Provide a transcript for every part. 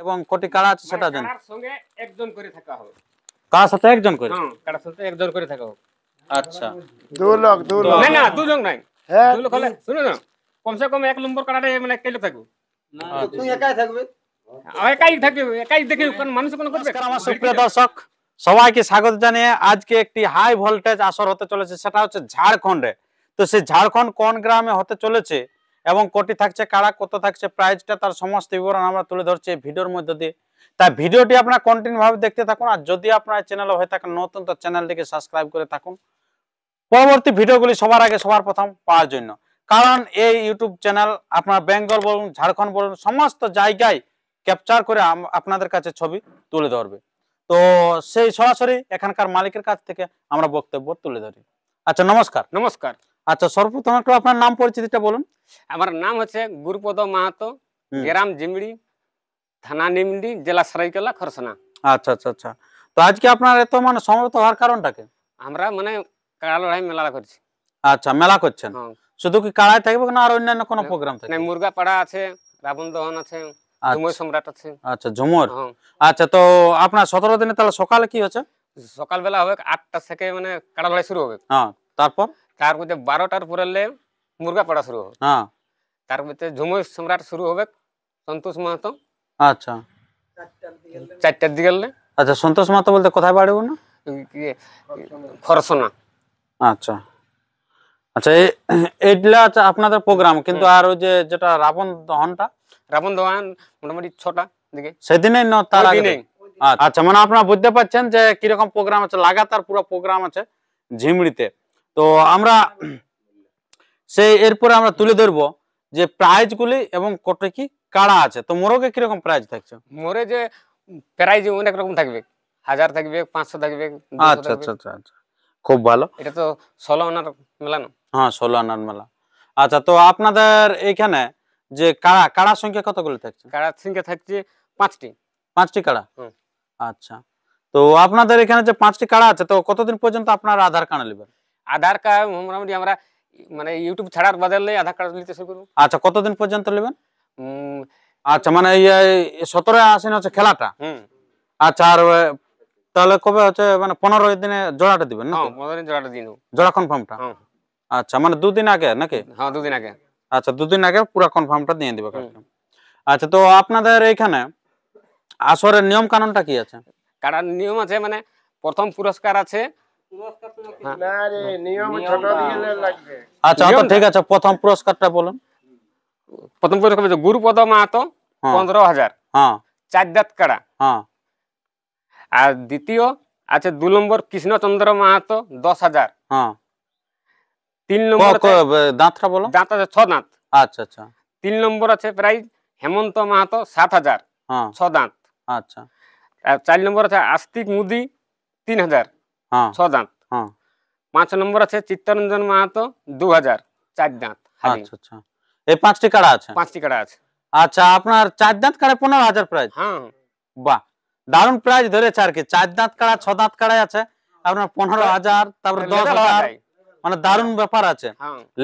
এবং কোটি কাড়া আছে সেটা জানি। কাড়ার সঙ্গে একজন করে থাকা হবে। কার সাথে একজন করে? হ্যাঁ, কাড়ার সাথে একজন করে থাকা হবে। আচ্ছা, দু লোক না না, দুজন নাই। হ্যাঁ দুই লোক হলে শুনো না, কমসে কম এক নম্বর কাড়ারে মানে কে লোক থাকবে? তুই একাই থাকবে। একাই থাকবে, একাই দেখে কোন মানুষ কোন করবে। নমস্কার আমার সুপ্রিয় দর্শক, সবাইকে স্বাগত জানিয়ে আজকে একটি হাই ভোল্টেজ আসর হতে চলেছে, সেটা হচ্ছে ঝাড়খণ্ডে। তো সেই ঝাড়খণ্ড কোন গ্রামে হতে চলেছে এবং কোটি থাকছে কাড়া, কত থাকছে প্রাইজটা, তার সমস্ত বিবরণ আমরা তুলে ধরছি এই ভিডিওর মধ্যে দিয়ে। তাই ভিডিওটি আপনারা কন্টিনিউ ভাবে দেখতে থাকুন। আর যদি আপনার চ্যানেলে হয়ে থাকেন নতুন, তো চ্যানেলটিকে সাবস্ক্রাইব করে থাকুন পরবর্তী ভিডিওগুলি সবার আগে সবার প্রথম পাওয়ার জন্য। কারণ এই ইউটিউব চ্যানেল আপনার বেঙ্গল বলুন, ঝাড়খণ্ড বলুন, সমস্ত জায়গায় ক্যাপচার করে আপনাদের কাছে ছবি তুলে ধরবে। তো সেই সরাসরি এখানকার মালিকের কাছ থেকে আমরা বক্তব্য তুলে ধরি। আচ্ছা, নমস্কার। নমস্কার। আচ্ছা, সর্বপ্রথম একটু আপনার নাম পরিচিতিটা বলুন। আমার নাম হচ্ছে গুরুপদ মাহাতো, গ্রাম জিমড়ি, থানা নিমডি, জেলা সরাইকেলা, খরসনা। আচ্ছা আচ্ছা আচ্ছা। তো আজকে আপনার এত মানে সমবেত হওয়ার কারণটাকে? আমরা মানে কাড়া লড়াই মেলা করছি। আচ্ছা, মেলা করছেন। শুধু কি কাড়াই থাকবে না আর অন্যান্য কোনো প্রোগ্রাম থাকবে? না, মুরগা পাড়া আছে, রাবণ দহন আছে, ঝুমুর সম্রাট আছে। আচ্ছা, ঝুমুর। আচ্ছা, তো আপনার 17 দিনে তাহলে সকালে কি হচ্ছে? সকালবেলা হবে 8টা থেকে মানে কাড়া লড়াই শুরু হবে। হ্যাঁ, তারপর 12টার পরে মুরগা পাড়া শুরু হবে। হ্যাঁ, তারপরে ঝুমুর সম্রাট শুরু হবে সন্তোষ মাহাতো। আচ্ছা, 4টার দিকে। আচ্ছা, সন্তোষ মাহাতো বলতে কোথায় বাড়ি না? খরসনা। আচ্ছা আচ্ছা, এইগুলা আপনাদের প্রোগ্রাম, কিন্তু আর ওই যে যেটা রাবণ দহন মোটামুটি 6টা দিকে সেদিনই না তার আগে? আচ্ছা, মানে আপনারা বুঝতে পারছেন যে কিরকম প্রোগ্রাম আছে, লাগাতার পুরো প্রোগ্রাম আছে ঝিমড়িতে। তো আমরা সেই এরপরে আমরা তুলে ধরবো যে প্রাইজ গুলি এবং কত কি কাড়া আছে। তো মোরগে কিরকম প্রাইজ থাকছে? মোরে যে প্রাইজ অনেক রকম থাকবে, 1000 থাকবে, 500 থাকবে। আচ্ছা আচ্ছা আচ্ছা আচ্ছা, খুব ভালো। এটা তো 16 আনার মেলা না? হ্যাঁ, 16 আনার মেলা। আচ্ছা, তো আপনাদের এইখানে যে কাড়ার সংখ্যা কতগুলো থাকছে? কাড়ার সংখ্যা থাকছে 5টি কাড়া। আচ্ছা, তো আপনাদের এখানে যে 5টি কাড়া আছে, তো কতদিন পর্যন্ত আপনারা আধার কার্ড নেবেন? আধার কার্ড মোটামুটি আমরা মানে ইউটিউব ছাড়ার বদলে আধার কার্ড নিতে শুরু করব। আচ্ছা, কতদিন পর্যন্ত নেবেন? আচ্ছা, মানে 17 আশ্বিন হচ্ছে খেলাটা। আচ্ছা, আর তাহলে কবে হচ্ছে মানে 15 দিনে জোড়াটা দিবেন নাকি? 15 দিন জোড়াটা দিন, জোড়া কনফার্মটা। আচ্ছা, মানে 2 দিন আগে নাকি? হ্যাঁ, 2 দিন আগে। আচ্ছা, 2 দিন আগে পুরো কনফার্মটা দিয়ে দিবে। আচ্ছা, তো আপনাদের এইখানে আসরের নিয়ম কানুনটা কি আছে? কাড়ার নিয়ম আছে, মানে প্রথম পুরস্কার আছে। না রে, নিয়ম ছোট দিলে লাগবে। আচ্ছা, তো ঠিক আছে, প্রথম পুরস্কারটা বলুন। প্রথম পুরস্কার হচ্ছে গুরুপদ মাহাতো 15,000। হ্যাঁ, 4 দাঁত কাড়া। হ্যাঁ। আর দ্বিতীয় আছে 2 নম্বর কৃষ্ণচন্দ্র মাহাতো 10,000। হ্যাঁ। 3 নম্বর দাঁতটা বলো। দাঁত আছে 6 দাঁত। আচ্ছা আচ্ছা। 3 নম্বর আছে প্রাইজ হেমন্ত মাহাতো 7,000, 6 দাঁত। আচ্ছা। আর 4 নম্বর আছে আস্তিক মুদি 3,000, 6 দাঁত। 5 নম্বর আছে চিত্তরঞ্জন মাহাতো 2,000, 4 দাঁত। আচ্ছা আচ্ছা, এই 5টি কাড়া আছে? 5টি কাড়া আছে। আচ্ছা, আপনার 4 দাঁত কাড়া 15,000 প্রাইজ? হ্যাঁ, বাহ, দারুণ প্রাইজ ধরেছে আর কি। 4 দাঁত কাড়া, 6 দাঁত কাড়াই আছে আপনার 15,000, তারপর 10,000, মানে দারুণ ব্যাপার আছে।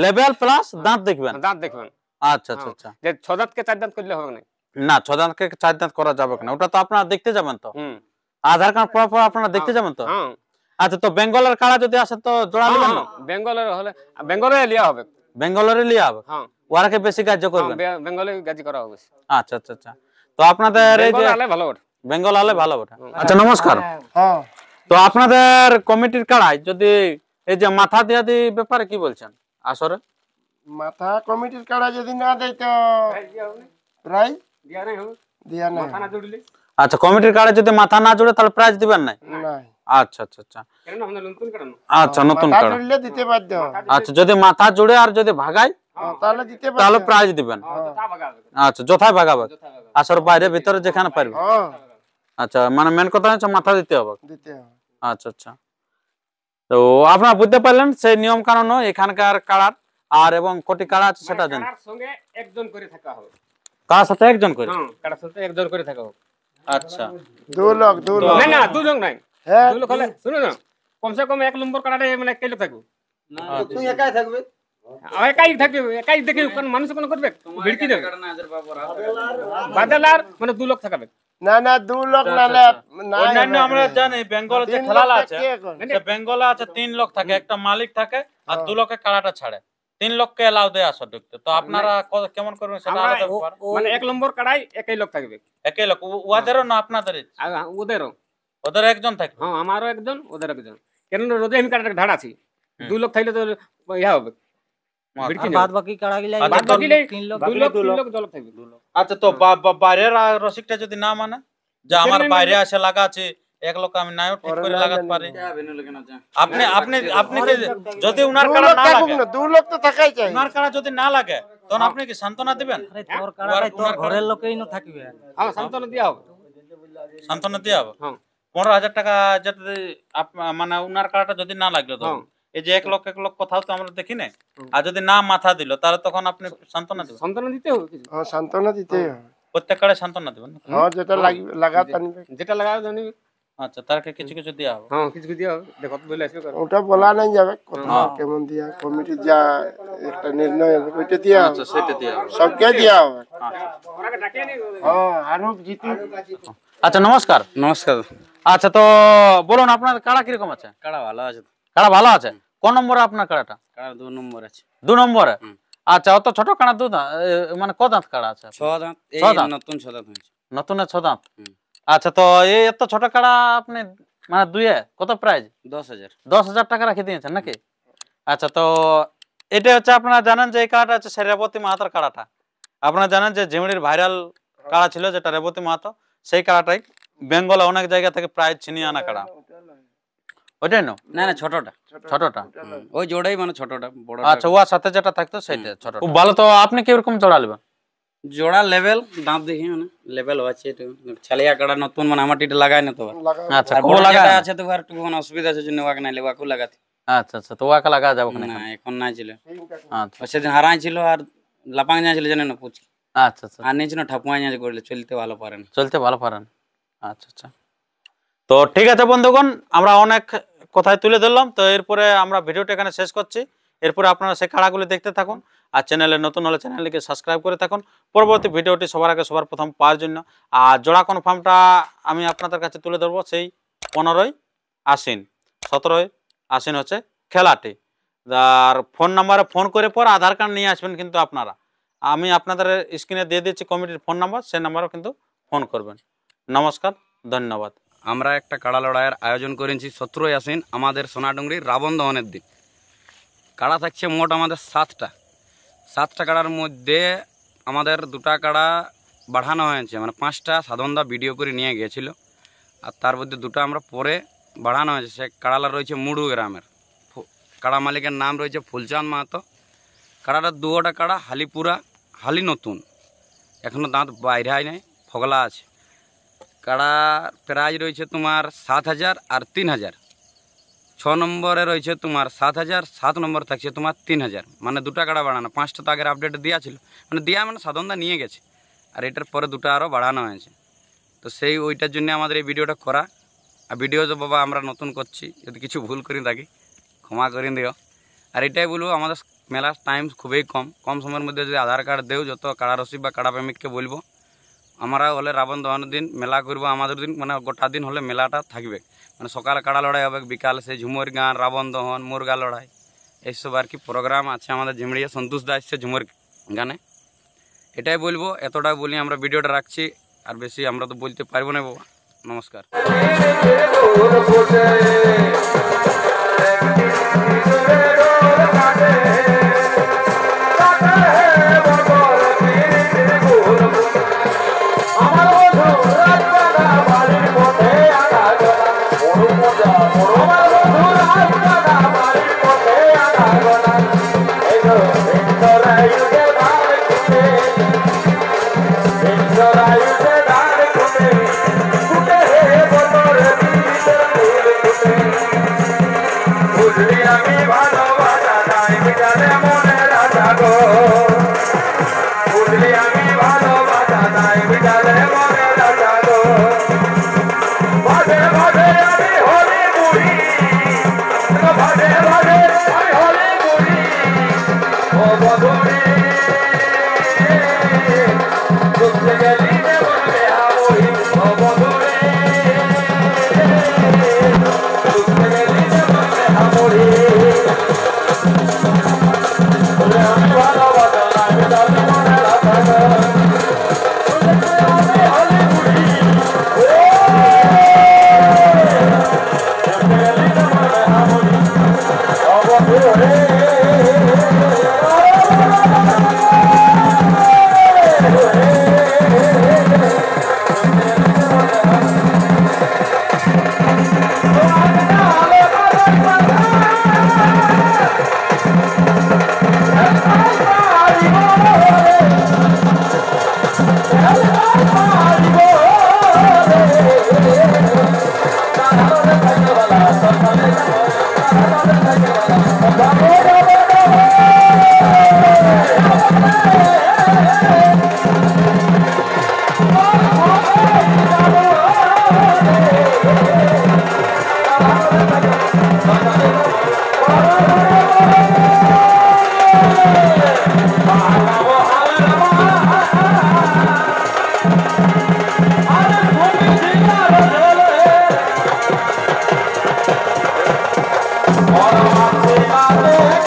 লেভেল প্লাস দাঁত দেখবেন। দাঁত দেখবেন। আচ্ছা আচ্ছা আচ্ছা, যে 6 দাঁতকে 4 দাঁত করলে হবে না? না, 6 দাঁতকে 4 দাঁত করা যাবে না, ওটা তো আপনারা দেখতে যাবেন। তো আধার কার্ড পড়ার পর আপনারা দেখতে যাবেন তো? আচ্ছা, তো বেঙ্গলের কাড়া যদি আসে তো জোড়া নেবেন না? বেঙ্গলের হলে বেঙ্গলে লিয়া হবে। বেঙ্গলের লিয়া হবে? হ্যাঁ, ওরাকে বেশি কার্য করবেন। বেঙ্গলে গাজি করা হবে। আচ্ছা আচ্ছা আচ্ছা, তো আপনাদের এই যে বেঙ্গল আলে ভালো ওঠে। আচ্ছা, নমস্কার। হ্যাঁ, তো আপনাদের কমিটির কাড়াই যদি এই যে মাথা দিয়া দি ব্যাপারে কি বলছেন আসরে? মাথা কমিটির কাড়া যদি না দেয় তো প্রাইজ দিয়া নাই। আচ্ছা, কমিটির কাড়া যদি মাথা না জুড়ে তাহলে প্রাইজ দিবেন না? আচ্ছা আচ্ছা আচ্ছা, আচ্ছা, নতুন কাড়া দিতে বাধ্য। আচ্ছা, যদি মাথা জুড়ে আর যদি ভাগায় তাহলে প্রাইজ দিবেন। আচ্ছা, যথায় ভাগাবে, আসর বাইরে ভিতরে যেখানে পারবে। আচ্ছা, মানে মেন কথা হচ্ছে মাথা দিতে হবে। আচ্ছা আচ্ছা, তো আপনারা বুঝতে পারলেন সেই নিয়ম কানুন এখানকার কাড়ার। আর এবং কোটি কাড়া আছে সেটা জানেন। কাড়ার সঙ্গে একজন করে থাকা হবে। কার সাথে একজন করে? কাড়ার সাথে একজন করে থাকা হবে। আচ্ছা, দু লোক। না না, দুজন নাই। হ্যাঁ, 2 লোক হলে শুনো না, কমসে কম 1 নম্বর কাড়ারে মানে কে লোক থাকবে? তুই একাই থাকবে। একাই থাকবে, একাই দেখে কোন মানুষ কোন করবে, ভিড়কি দেবে। বাদলার মানে 2 লোক থাকবে। না না 2 লোক নালে না অন্যান্য আমরা জানি বেঙ্গলে যে 3 খেলা লোক আছে থাকে এখন। সে বেঙ্গলে আছে 3 লোক থাকে, একটা মালিক থাকে আর 2 লোকে কাড়াটা ছাড়ে, 3 লোককে এলাও দেয় আসো ঢুকতে। তো আপনারা কেমন করবেন সেটা আমরা আলাদা ব্যাপার। মানে 1 নম্বর কাড়াই একই লোক থাকবে, একই লোক ওদেরও না আপনাদেরই? আর ওদেরও। ওদের একজন থাকবে? হ্যাঁ, আমারও একজন, ওদের একজন। কেন রোজে আমি কাড়াটা ঢাড় আছি, 2 লোক থাকলে তো ইয়া হবে, বিড়কি বাদ বাকি কাড়া গিলা আচ্ছা, বাদ বাকি 3 লোক 2 লোক 3 লোক দল থাকবে। আচ্ছা, তো বাইরের রসিকটা যদি না মানে, যে আমার বাইরে আসে লাগা আছে, 1 লোক আমি নাও ঠিক করে লাগাতে পারি, আপনি আপনি আপনি কি যদি উনার 2 কাড়া লোক না থাকুক লাগে, না, 2 লোক তো থাকাই চাই। উনার কাড়া যদি না লাগে তখন আপনি কি সান্ত্বনা দিবেন? আরে তোর কাড়াটাই তোর ঘরের লোকেই না থাকবে। হ্যাঁ, সান্ত্বনা দিয়া হবে। সান্ত্বনা দিয়ে হবে? হ্যাঁ। 15,000 টাকা যদি মানে উনার কাড়াটা যদি না লাগলো তখন, হ্যাঁ। এই যে 1 লোক কোথাও তো আমরা দেখি না, আর যদি না মাথা দিল তাহলে তখন আপনি সান্ত্বনা দিবেন? সান্ত্বনা দিতে হবে কিছু। হ্যাঁ সান্ত্বনা দিতেই হবে। প্রত্যেক কাড়ে সান্ত্বনা দিবেন? হ্যাঁ যেটা লাগাতে আনবে যেটা লাগাবে জানি। আচ্ছা, তারকে কিছু কিছু দেওয়া হবে? হ্যাঁ, কিছু দিয়া হবে, দেখো তো বলে আসবে কারণ। ওটা বলা নাই যাবে, কথা কেমন দিয়া কমিটি যা একটা নির্ণয় হবে ওইটা দিয়া হবে। আচ্ছা, সেটা দেওয়া হবে। সবকে দিয়া হবে। ওরাকে ডাকিয়ে নি। হ্যাঁ আরব জিতু। আচ্ছা, নমস্কার। নমস্কার। আচ্ছা, তো বলুন আপনার কাড়া কিরকম আছে? কাড়া ভালো আছে তো? কাড়া ভালো আছে। কোন নম্বরে আপনার কাড়াটা? কাড়া 2 নম্বর আছে। 2 নম্বরে? হুম। আচ্ছা, অত ছোট কাড়া মানে ক দাঁত কাড়া আছে? 6 দাঁত। এই 6 দাঁত? নতুন 6 দাঁত হয়েছে। নতুন 6 দাঁত? হুম। আচ্ছা, তো এই এত ছোট কাড়া আপনি মানে দুয়ে কত প্রাইস? 10,000। 10,000 টাকা রাখে দিয়েছেন নাকি? আচ্ছা, তো এটা হচ্ছে আপনারা জানেন যে এই কাড়াটা হচ্ছে রেবতী মাহাতোর কাড়াটা। আপনারা জানেন যে ঝিমড়ির ভাইরাল কাড়া ছিল যেটা রেবতী মাহাতো, সেই কাড়াটাই বেঙ্গলে অনেক জায়গা থেকে প্রাইজ ছিনিয়ে আনা কাড়া। ওইটাই না? না না, ছোটটা। ছোটটা? ওই জোড়াই মানে ছোটটা, বড়। আচ্ছা, ওর সাথে যেটা থাকতো সেটা ছোট। খুব ভালো। তো আপনি কি এরকম জোড়া নেবেন? জোড়া লেভেল দাঁত দেখি মানে লেভেল আছে একটু। ছালিয়া কাড়া নতুন মানে আমার টিটা লাগায় না তো। আচ্ছা, আর কো বড় লাগা যেটা আছে তো আর একটু মানে অসুবিধা আছে জন্য ওয়াকে নাই লেওয়াকু লাগাতে। আচ্ছা আচ্ছা, তো ওয়াকে লাগা যাবে না? না এখন নাই ছিল। আচ্ছা ও সেদিন হারাই ছিল আর লাপাং যাইছিল জানেন না পুচকি। আচ্ছা আচ্ছা, আর নিয়েছিল ঠাকুয়া যাই করলে চলতে ভালো পারে না। চলতে ভালো পারেন। আচ্ছা আচ্ছা, তো ঠিক আছে বন্ধুগণ, আমরা অনেক কথাই তুলে ধরলাম। তো এরপরে আমরা ভিডিওটা এখানে শেষ করছি। এরপরে আপনারা সেই কাড়াগুলি দেখতে থাকুন, আর চ্যানেলে নতুন হলে চ্যানেলটিকে সাবস্ক্রাইব করে থাকুন পরবর্তী ভিডিওটি সবার আগে সবার প্রথম পাওয়ার জন্য। আর জোড়া কনফার্মটা আমি আপনাদের কাছে তুলে ধরবো সেই 15ই আশ্বিন, 17ই আশ্বিন হচ্ছে খেলাটি। আর ফোন নাম্বারে ফোন করে পর আধার কার্ড নিয়ে আসবেন কিন্তু আপনারা। আমি আপনাদের স্ক্রিনে দিয়ে দিচ্ছি কমিটির ফোন নাম্বার, সেই নাম্বারও কিন্তু ফোন করবেন। নমস্কার, ধন্যবাদ। আমরা একটা কাড়া লড়াইয়ের আয়োজন করেছি 17ই আশ্বিন আমাদের সোনাডুঙ্গরির রাবণ দহনের দিন। কাড়া থাকছে মোট আমাদের 7টা কাড়ার মধ্যে আমাদের 2টা কাড়া বাড়ানো হয়েছে, মানে 5টা সাধনদা ভিডিও করে নিয়ে গিয়েছিল, আর তার মধ্যে 2টা আমরা পরে বাড়ানো হয়েছে। সে কাড়ালা রয়েছে মুড়ু গ্রামের, কাড়া মালিকের নাম রয়েছে ফুলচাঁদ মাহাতো। কাড়াটা 2টা কাড়া হালিপুরা, হালি নতুন, এখনও দাঁত বাইরে হয় নাই, ফগলা আছে। কাড়া প্রাইজ রয়েছে তোমার 7,000 আর 3,000। 6 নম্বরে রয়েছে তোমার 7,000, 7 নম্বর থাকছে তোমার 3,000। মানে 2টা কাড়া বাড়ানো, 5টা তো আগের আপডেট দেওয়া ছিল, মানে দেওয়া মানে সাধনদা নিয়ে গেছে, আর এটার পরে 2টা আরও বাড়ানো হয়েছে। তো সেই ওইটার জন্য আমাদের এই ভিডিওটা করা। আর ভিডিও যে বাবা আমরা নতুন করছি, যদি কিছু ভুল করি থাকি ক্ষমা করে দিও। আর এটাই বলবো, আমাদের মেলার টাইম খুবই কম সময়ের মধ্যে যদি আধার কার্ড দেও, যত কাড়া রসিক বা কাড়া প্রেমিককে বলবো আমরা হলে রাবণ দহনের দিন মেলা করবো। আমাদের দিন মানে গোটা দিন হলে মেলাটা থাকবে, মানে সকালে কাড়া লড়াই হবে, বিকালে সেই ঝুমুর গান, রাবণ দহন, মুরগা লড়াই, এইসব আর কি প্রোগ্রাম আছে আমাদের ঝিমড়িয়া। সন্তোষ দা আসছে ঝুমুর গানে। এটাই বলবো, এতটা বলি আমরা ভিডিওটা রাখছি, আর বেশি আমরা তো বলতে পারবো না বাবা। নমস্কার। Oh, Bora,